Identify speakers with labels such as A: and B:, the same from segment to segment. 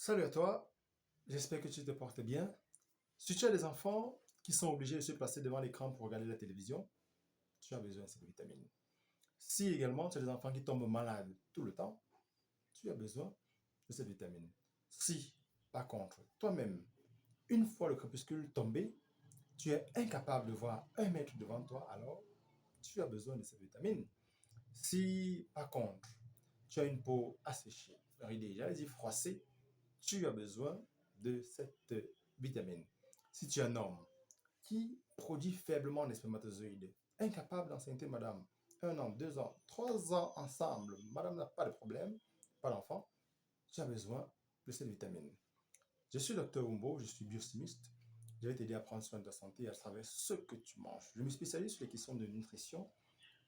A: Salut à toi, j'espère que tu te portes bien. Si tu as des enfants qui sont obligés de se placer devant l'écran pour regarder la télévision, tu as besoin de cette vitamine. Si également tu as des enfants qui tombent malades tout le temps, tu as besoin de cette vitamine. Si, par contre, toi-même, une fois le crépuscule tombé, tu es incapable de voir 1 mètre devant toi, alors tu as besoin de cette vitamine. Si, par contre, tu as une peau asséchée, ridée, j'allais dire froissée, tu as besoin de cette vitamine. Si tu es un homme qui produit faiblement des spermatozoïdes, incapable d'enceinte madame, 1 an, 2 ans, 3 ans ensemble, madame n'a pas de problème, pas d'enfant, tu as besoin de cette vitamine. Je suis docteur Umbo, je suis biochimiste. Je vais t'aider à prendre soin de ta santé à travers ce que tu manges. Je me spécialise sur les questions de nutrition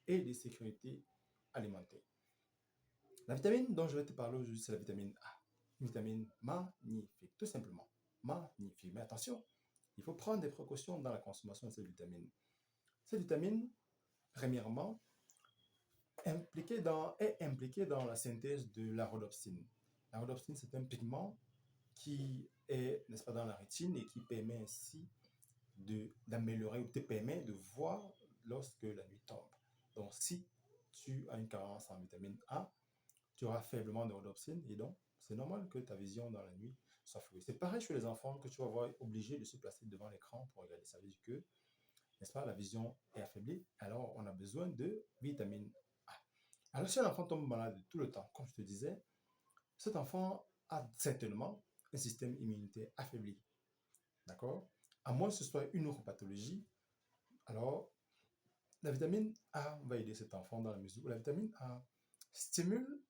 A: et de sécurité alimentaire. La vitamine dont je vais te parler aujourd'hui, c'est la vitamine A. Une vitamine magnifique, tout simplement. Magnifique. Mais attention, il faut prendre des précautions dans la consommation de cette vitamine. Cette vitamine, premièrement, est impliquée dans la synthèse de la rhodopsine. La rhodopsine, c'est un pigment qui est, n'est-ce pas, dans la rétine et qui permet ainsi d'améliorer ou te permet de voir lorsque la nuit tombe. Donc, si tu as une carence en vitamine A, tu auras faiblement de rhodopsine et donc c'est normal que ta vision dans la nuit soit flouée. C'est pareil chez les enfants que tu vas voir obligés de se placer devant l'écran pour regarder. Ça veut dire que, n'est-ce pas, la vision est affaiblie, alors on a besoin de vitamine A. Alors si un enfant tombe malade tout le temps, comme je te disais, cet enfant a certainement un système immunitaire affaibli. D'accord? À moins que ce soit une autre pathologie, alors la vitamine A va aider cet enfant dans la mesure où la vitamine A stimule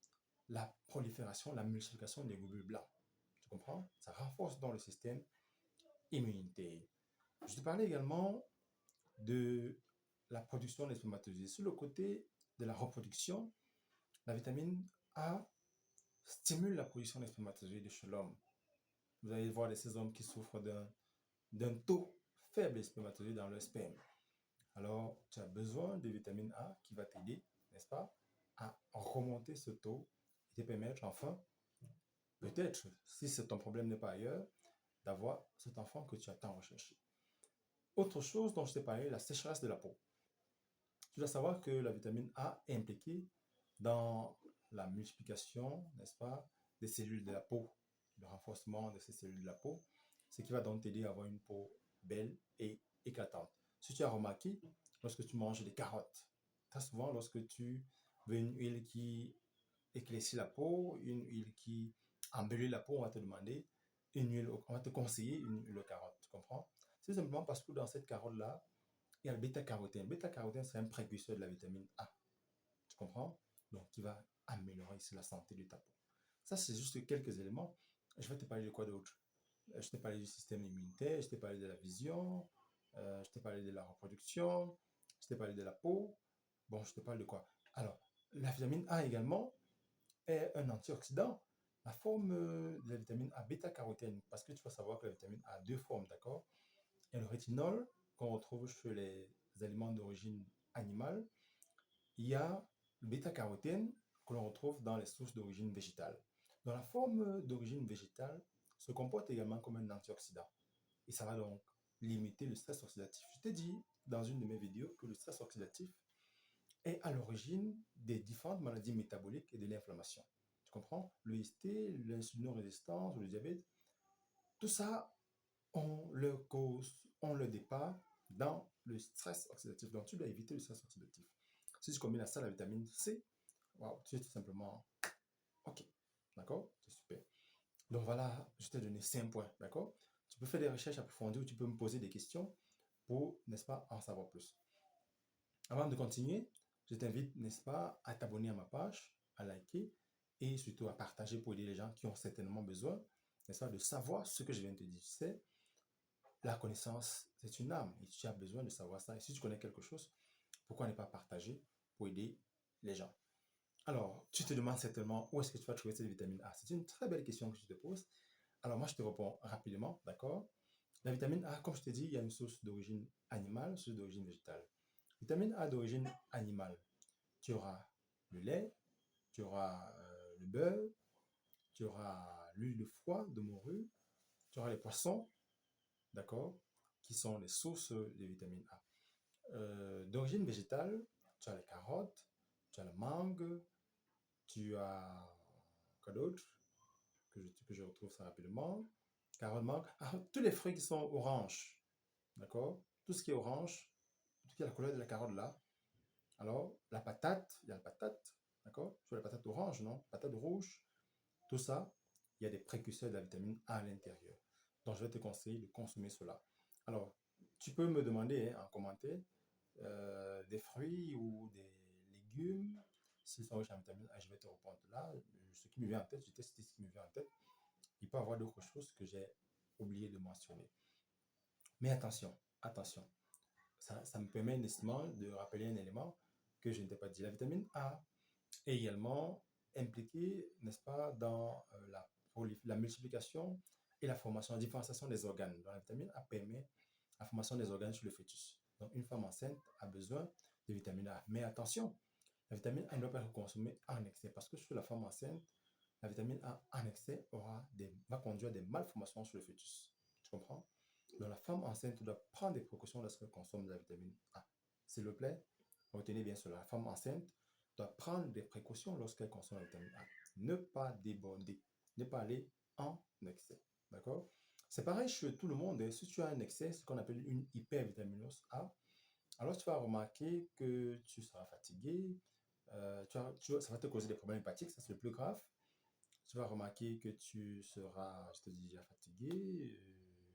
A: la prolifération, la multiplication des globules blancs. Tu comprends? Ça renforce donc le système immunitaire. Je te parlais également de la production des spermatozoïdes. Sur le côté de la reproduction, la vitamine A stimule la production des spermatozoïdes chez l'homme. Vous allez voir de ces hommes qui souffrent d'un taux faible de spermatozoïdes dans leur sperme. Alors, tu as besoin de vitamine A qui va t'aider, n'est-ce pas, à remonter ce taux et te permettre enfin, peut-être, si ton problème n'est pas ailleurs, d'avoir cet enfant que tu as tant recherché. Autre chose dont je t'ai parlé, la sécheresse de la peau. Tu dois savoir que la vitamine A est impliquée dans la multiplication, n'est-ce pas, des cellules de la peau, le renforcement de ces cellules de la peau, ce qui va donc t'aider à avoir une peau belle et éclatante. Si tu as remarqué, lorsque tu manges des carottes, très souvent, lorsque tu veux une huile qui éclaircit la peau, une huile qui embellit la peau, on va te demander une huile, on va te conseiller une huile de carotte, tu comprends? C'est simplement parce que dans cette carotte-là, il y a le bêta-carotène. Le bêta-carotène, c'est un précurseur de la vitamine A, tu comprends? Donc, qui va améliorer la santé de ta peau. Ça, c'est juste quelques éléments. Je vais te parler de quoi d'autre? Je t'ai parlé du système immunitaire, je t'ai parlé de la vision, je t'ai parlé de la reproduction, je t'ai parlé de la peau. Bon, je te parle de quoi? Alors, la vitamine A également est un antioxydant. La forme de la vitamine A, bêta-carotène, parce que tu vas savoir que la vitamine A a deux formes, d'accord? Il y a le rétinol qu'on retrouve chez les aliments d'origine animale. Il y a le bêta-carotène que l'on retrouve dans les sources d'origine végétale. Dans la forme d'origine végétale, se comporte également comme un antioxydant. Et ça va donc limiter le stress oxydatif. Je t'ai dit dans une de mes vidéos que le stress oxydatif est à l'origine des différentes maladies métaboliques et de l'inflammation. Tu comprends? Le ST, l'insulinorésistance, le diabète, tout ça, on le cause, on le départ dans le stress oxydatif. Donc, tu dois éviter le stress oxydatif. Si tu combines ça à la vitamine C, wow, tu es tout simplement OK. D'accord? C'est super. Donc voilà, je t'ai donné 5 points. D'accord? Tu peux faire des recherches approfondies ou tu peux me poser des questions pour, n'est-ce pas, en savoir plus. Avant de continuer, je t'invite, n'est-ce pas, à t'abonner à ma page, à liker et surtout à partager pour aider les gens qui ont certainement besoin, n'est-ce pas, de savoir ce que je viens de te dire. C'est la connaissance, c'est une âme et tu as besoin de savoir ça. Et si tu connais quelque chose, pourquoi ne pas partager pour aider les gens? Alors, tu te demandes certainement où est-ce que tu vas trouver cette vitamine A. C'est une très belle question que tu te poses. Alors, moi, je te réponds rapidement, d'accord? La vitamine A, comme je t'ai dit, il y a une source d'origine animale, une source d'origine végétale. Vitamine A d'origine animale, tu auras le lait, tu auras le beurre, tu auras l'huile de foie, de morue, tu auras les poissons, d'accord, qui sont les sources de vitamine A. D'origine végétale, tu as les carottes, tu as la mangue, tu as quoi d'autre que je retrouve ça rapidement. Carotte, mangue, tous les fruits qui sont oranges, d'accord, tout ce qui est orange, tout ce qui est la couleur de la carotte là. Alors, la patate, il y a la patate, d'accord, tu vois la patate orange, non, patate rouge, tout ça, il y a des précurseurs de la vitamine A à l'intérieur. Donc, je vais te conseiller de consommer cela. Alors, tu peux me demander en commentaire des fruits ou des légumes, s'ils sont riches en vitamine A, je vais te répondre là. Ce qui me vient en tête, je t'ai cité ce qui me vient en tête. Il peut y avoir d'autres choses que j'ai oublié de mentionner. Mais attention, attention. Ça me permet nécessairement de rappeler un élément que je ne t'ai pas dit. La vitamine A est également impliquée, n'est-ce pas, dans la multiplication et la formation, la différenciation des organes. Donc, la vitamine A permet la formation des organes sur le fœtus. Donc, une femme enceinte a besoin de vitamine A. Mais attention, la vitamine A ne doit pas être consommée en excès parce que sur la femme enceinte, la vitamine A en excès va conduire à des malformations sur le fœtus. Tu comprends? Donc, la femme enceinte doit prendre des précautions lorsqu'elle consomme de la vitamine A. S'il vous plaît, retenez bien cela. La femme enceinte doit prendre des précautions lorsqu'elle consomme la vitamine A. Ne pas déborder, ne pas aller en excès. D'accord? C'est pareil chez tout le monde. Si tu as un excès, ce qu'on appelle une hypervitaminose A, alors tu vas remarquer que tu seras fatigué, ça va te causer des problèmes hépatiques, ça c'est le plus grave. Tu vas remarquer que tu seras, je te dis déjà fatigué,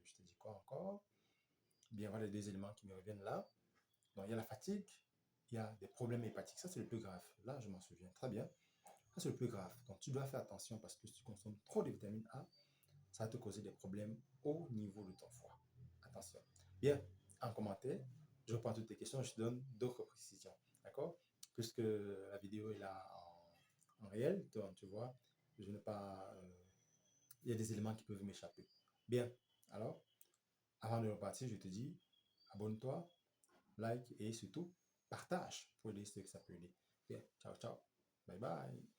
A: je te dis quoi encore? Bien, voilà les deux éléments qui me reviennent là. Donc, il y a la fatigue, il y a des problèmes hépatiques. Ça, c'est le plus grave. Là, je m'en souviens très bien. Ça, c'est le plus grave. Donc, tu dois faire attention parce que si tu consommes trop de vitamine A, ça va te causer des problèmes au niveau de ton foie. Attention. Bien, en commentaire, je reprends toutes tes questions, je te donne d'autres précisions. D'accord? Puisque la vidéo est là en réel, donc, tu vois, je n'ai pas. Il y a des éléments qui peuvent m'échapper. Bien, alors, avant de repartir, je te dis, abonne-toi, like et surtout, partage pour aider ceux que ça peut aider. Bien, ciao, ciao. Bye bye.